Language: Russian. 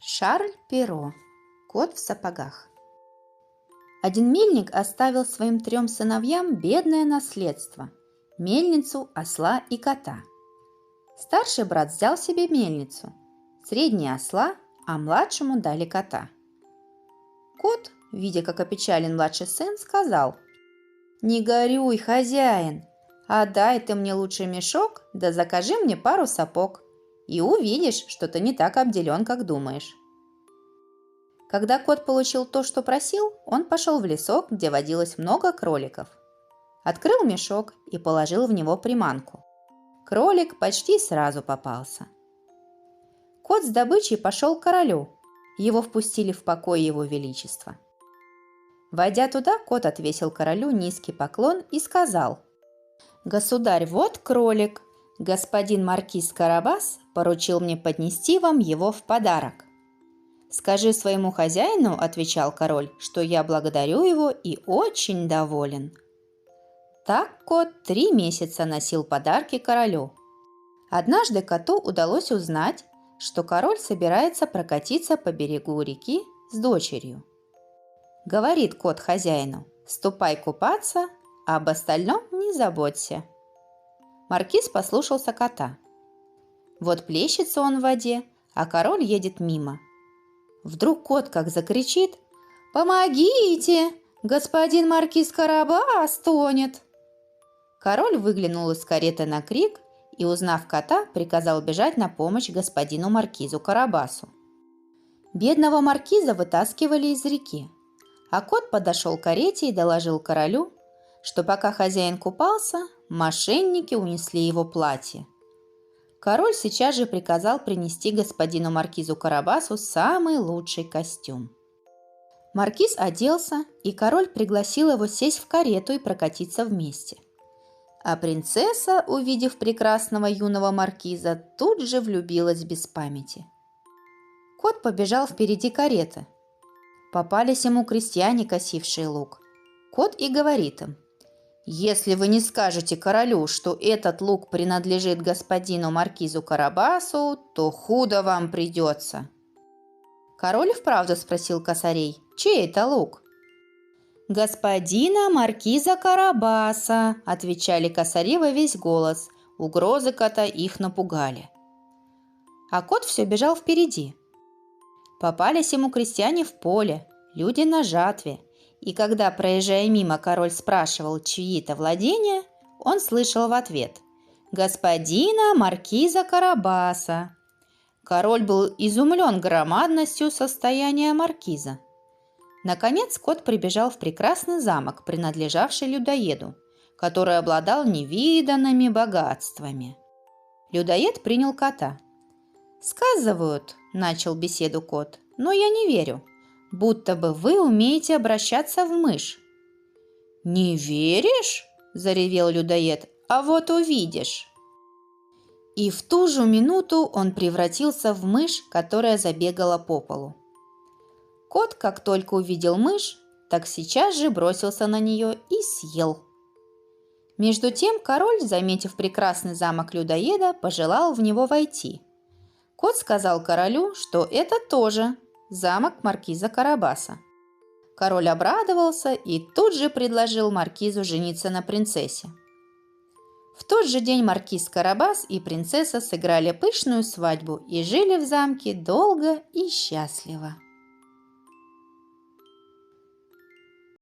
Шарль Перро. Кот в сапогах. Один мельник оставил своим 3 сыновьям бедное наследство – мельницу, осла и кота. Старший брат взял себе мельницу, средний – осла, а младшему дали кота. Кот, видя, как опечален младший сын, сказал: «Не горюй, хозяин, отдай ты мне лучше мешок, да закажи мне пару сапог, и увидишь, что ты не так обделен, как думаешь». Когда кот получил то, что просил, он пошел в лесок, где водилось много кроликов. Открыл мешок и положил в него приманку. Кролик почти сразу попался. Кот с добычей пошел к королю. Его впустили в покой его величества. Войдя туда, кот отвесил королю низкий поклон и сказал: «Государь, вот кролик. Господин маркиз Карабас поручил мне поднести вам его в подарок». «Скажи своему хозяину, — отвечал король, — что я благодарю его и очень доволен». Так кот 3 месяца носил подарки королю. Однажды коту удалось узнать, что король собирается прокатиться по берегу реки с дочерью. Говорит кот хозяину: «Ступай купаться, а об остальном не заботься». Маркиз послушался кота. Вот плещется он в воде, а король едет мимо. Вдруг кот как закричит: «Помогите! Господин маркиз Карабас тонет!» Король выглянул из кареты на крик и, узнав кота, приказал бежать на помощь господину маркизу Карабасу. Бедного маркиза вытаскивали из реки, а кот подошел к карете и доложил королю, что пока хозяин купался, мошенники унесли его платье. Король сейчас же приказал принести господину маркизу Карабасу самый лучший костюм. Маркиз оделся, и король пригласил его сесть в карету и прокатиться вместе. А принцесса, увидев прекрасного юного маркиза, тут же влюбилась без памяти. Кот побежал впереди кареты. Попались ему крестьяне, косившие лук. Кот и говорит им: «Если вы не скажете королю, что этот лук принадлежит господину маркизу Карабасу, то худо вам придется». Король и вправду спросил косарей: «Чей это лук?» «Господина маркиза Карабаса», – отвечали косари во весь голос. Угрозы кота их напугали. А кот все бежал впереди. Попались ему крестьяне в поле, люди на жатве. И когда, проезжая мимо, король спрашивал чьи-то владения, он слышал в ответ: «Господина маркиза Карабаса». Король был изумлен громадностью состояния маркиза. Наконец кот прибежал в прекрасный замок, принадлежавший людоеду, который обладал невиданными богатствами. Людоед принял кота. «Сказывают, — начал беседу кот, — но я не верю, будто бы вы умеете обращаться в мышь». «Не веришь?» – заревел людоед. «А вот увидишь». И в ту же минуту он превратился в мышь, которая забегала по полу. Кот, как только увидел мышь, так сейчас же бросился на нее и съел. Между тем король, заметив прекрасный замок людоеда, пожелал в него войти. Кот сказал королю, что это тоже замок маркиза Карабаса. Король обрадовался и тут же предложил маркизу жениться на принцессе. В тот же день маркиз Карабас и принцесса сыграли пышную свадьбу и жили в замке долго и счастливо.